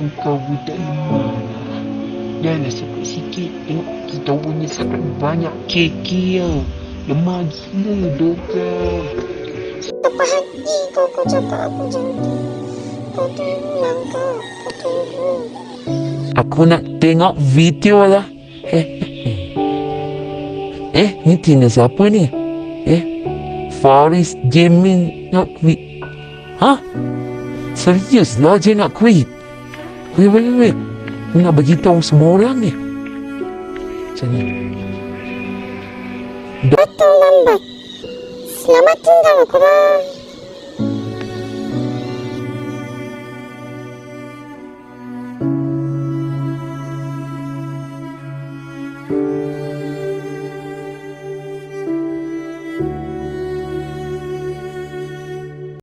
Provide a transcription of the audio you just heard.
Engkau budak lemah. Janganlah sikit-sikit. Tengok kita punya sangat banyak keki tau. Lemah gila Doga. Apa hati kau cakap aku macam tu? Kau tu hilang kau. Kau tu hilang. Aku nak tengok video lah. Ni Tina siapa ni? Faris Gaming nak quit. Serius lah je nak quit. Wait. Aku nak beritahu semua orang ni. Macam ni. Betul lambat. Selamat tinggal korang.